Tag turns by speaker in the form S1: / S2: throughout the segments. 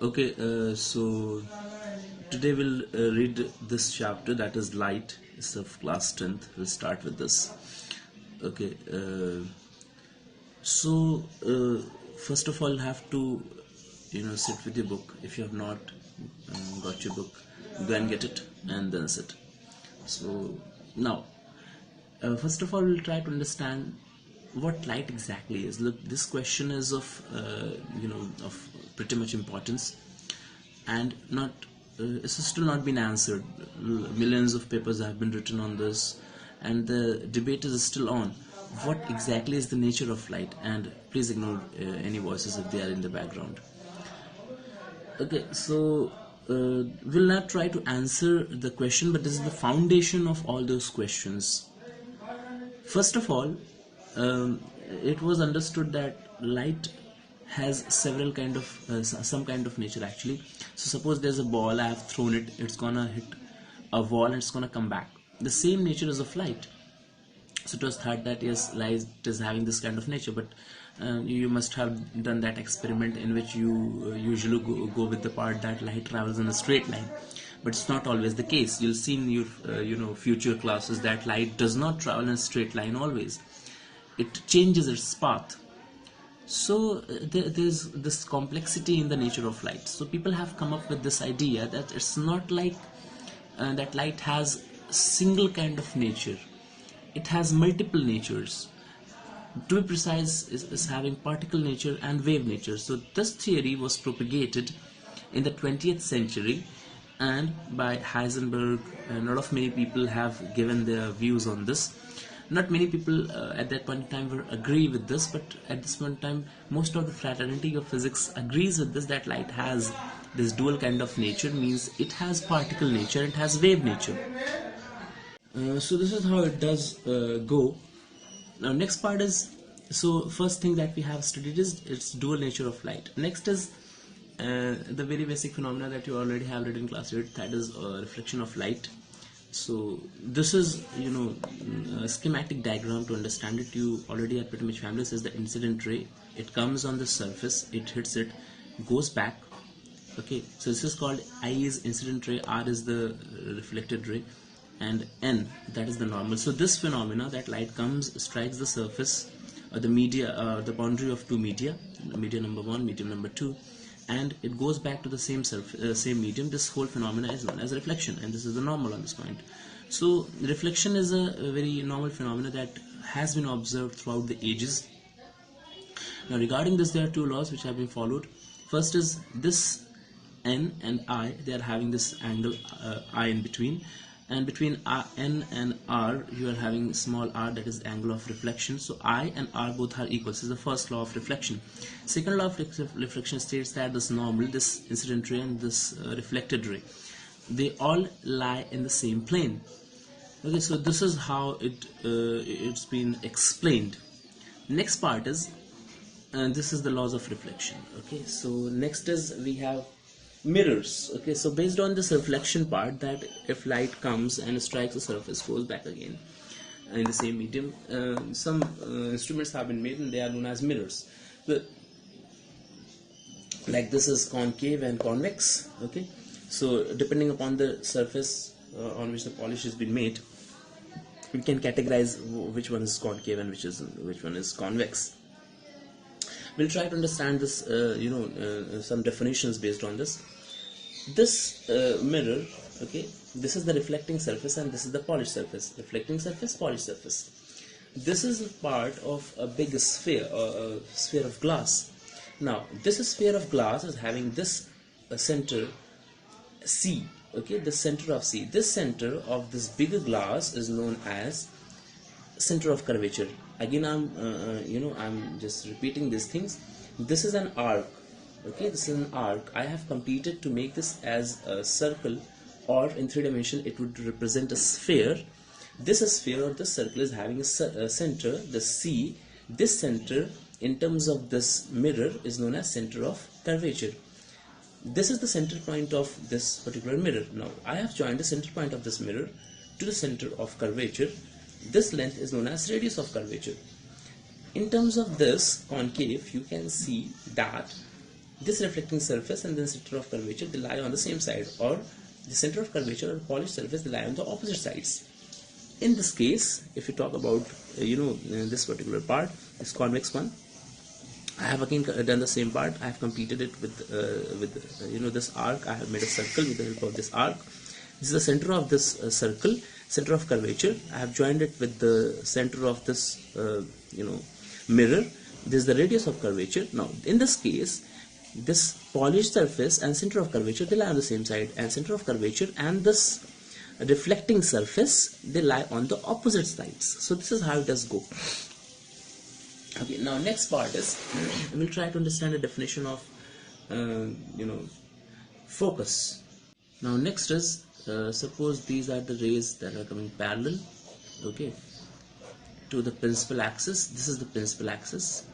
S1: Okay, so today we'll read this chapter, that is Light. It's of class 10th. We'll start with this. Okay, first of all, have to sit with your book. If you have not got your book, go and get it and then sit. So now, first of all, we'll try to understand what light exactly is. Look, this question is of of pretty much importance, and not it's still not been answered. Millions of papers have been written on this, and the debate is still on. What exactly is the nature of light? And please ignore any voices if they are in the background. Okay, so we'll not try to answer the question, but this is the foundation of all those questions. First of all, it was understood that light has several kind of some kind of nature actually. So suppose there's a ball, I have thrown it, it's gonna hit a wall and it's gonna come back. The same nature is of light. So it was thought that yes, light is having this kind of nature, but you must have done that experiment in which you usually go with the part that light travels in a straight line. But it's not always the case. You'll see in your future classes that light does not travel in a straight line always. It changes its path. So there's this complexity in the nature of light. So people have come up with this idea that it's not like that light has single kind of nature. It has multiple natures. To be precise, is having particle nature and wave nature. So this theory was propagated in the 20th century, and by Heisenberg, and a lot of many people have given their views on this. Not many people at that point in time were agree with this, but at this point in time, most of the fraternity of physics agrees with this, that light has this dual kind of nature, means it has particle nature, it has wave nature. So this is how it does go. Now next part is, so first thing that we have studied is its dual nature of light. Next is the very basic phenomena that you already have read in class 8, that is reflection of light. So this is a schematic diagram. To understand it, you already are pretty much familiar. This is the incident ray. It comes on the surface, it hits it, goes back. Okay, so this is called I is incident ray, R is the reflected ray, and N, that is the normal. So this phenomena, that light comes, strikes the surface or the media, the boundary of two media, media number 1, medium number 2, and it goes back to the same same medium. This whole phenomena is known as reflection, and this is the normal on this point. So reflection is a very normal phenomena that has been observed throughout the ages. Now regarding this, there are two laws which have been followed. First is this N and I, they are having this angle I in between, and between N and R you are having small r, that is angle of reflection. So I and R both are equal. This is the first law of reflection. Second law of reflection states that this normal, this incident ray and this reflected ray, they all lie in the same plane. Okay, so this is how it's been explained. Next part is, this is the laws of reflection. Okay, so next is we have mirrors. Okay, so based on this reflection part, that if light comes and strikes the surface, goes back again in the same medium, some instruments have been made and they are known as mirrors. Like this is concave and convex. Okay, so depending upon the surface on which the polish has been made, we can categorize which one is concave and which one is convex. We'll try to understand this, some definitions based on this. This mirror, okay, this is the reflecting surface and this is the polished surface. Reflecting surface, polished surface. This is a part of a big sphere, a sphere of glass. Now, this sphere of glass is having this center C. Okay, the center of C. This center of this bigger glass is known as center of curvature. Again, I'm just repeating these things. This is an arc. Okay, this is an arc. I have completed to make this as a circle, or in 3 dimension it would represent a sphere. This sphere or this circle is having a center, the C. This center in terms of this mirror is known as center of curvature. This is the center point of this particular mirror. Now I have joined the center point of this mirror to the center of curvature. This length is known as radius of curvature. In terms of this concave, you can see that this reflecting surface and then center of curvature, they lie on the same side, or the center of curvature or polished surface, they lie on the opposite sides. In this case, if you talk about this particular part, this convex one, I have again done the same part. I have completed it with this arc. I have made a circle with the help of this arc. This is the center of this circle, center of curvature. I have joined it with the center of this mirror. This is the radius of curvature. Now in this case, this polished surface and center of curvature, they lie on the same side, and center of curvature and this reflecting surface, they lie on the opposite sides. So this is how it does go. Okay, now next part is we'll try to understand the definition of focus. Now next is suppose these are the rays that are coming parallel, okay, to the principal axis. This is the principal axis.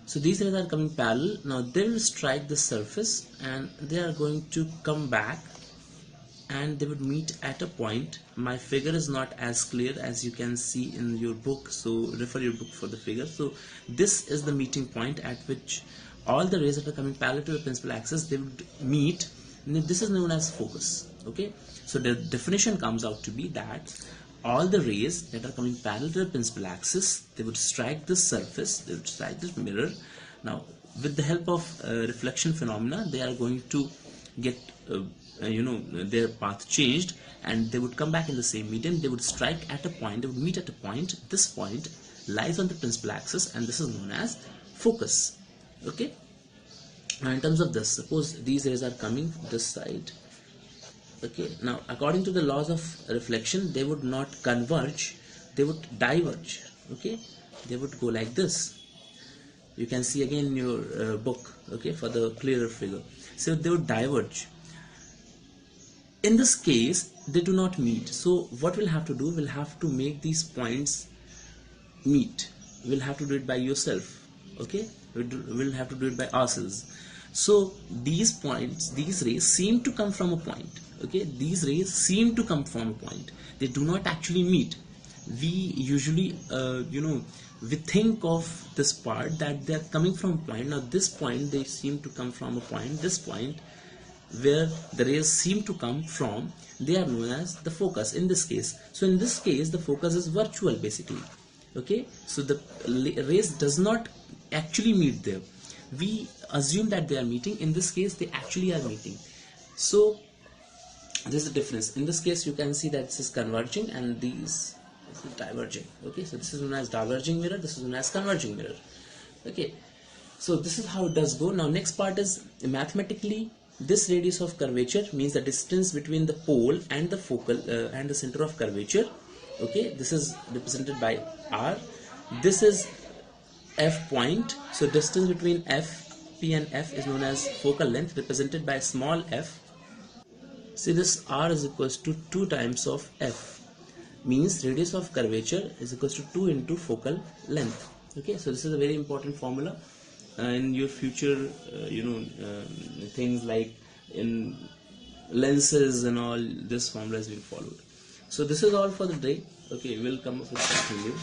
S1: So these rays are coming parallel. Now they will strike the surface and they are going to come back and they would meet at a point. My figure is not as clear as you can see in your book, so refer your book for the figure. So this is the meeting point at which all the rays that are coming parallel to the principal axis, they would meet. This is known as focus. Okay, so the definition comes out to be that all the rays that are coming parallel to the principal axis, they would strike this surface, they would strike this mirror. Now with the help of reflection phenomena, they are going to get their path changed, and they would come back in the same medium. They would strike at a point, they would meet at a point. This point lies on the principal axis, and this is known as focus. Okay, now in terms of this, suppose these rays are coming this side. Okay, now according to the laws of reflection, they would not converge, they would diverge. Okay, they would go like this. You can see again in your book, okay, for the clearer figure. So they would diverge. In this case, they do not meet. So what we'll have to do, we'll have to make these points meet. We'll have to do it by yourself. Okay, we'll have to do it by ourselves. So these points, these rays seem to come from a point. Okay, these rays seem to come from a point. They do not actually meet. We usually we think of this part that they are coming from a point. Now this point, they seem to come from a point. This point where the rays seem to come from, they are known as the focus in this case. So in this case, the focus is virtual basically. Okay, so the rays does not actually meet there. We assume that they are meeting. In this case, they actually are meeting. So this is the difference. In this case, you can see that this is converging and this is diverging. Okay, so this is known as diverging mirror, this is known as converging mirror. Okay, so this is how it does go. Now next part is mathematically, this radius of curvature means the distance between the pole and the focal and the center of curvature. Okay, this is represented by R. This is F point. So distance between P and F is known as focal length, represented by small f. See, this R is equals to 2 times of F, means radius of curvature is equals to 2 into focal length. Okay, so this is a very important formula in your future things like in lenses and all. This formula has been followed. So this is all for the day. Okay, we'll come up with something new.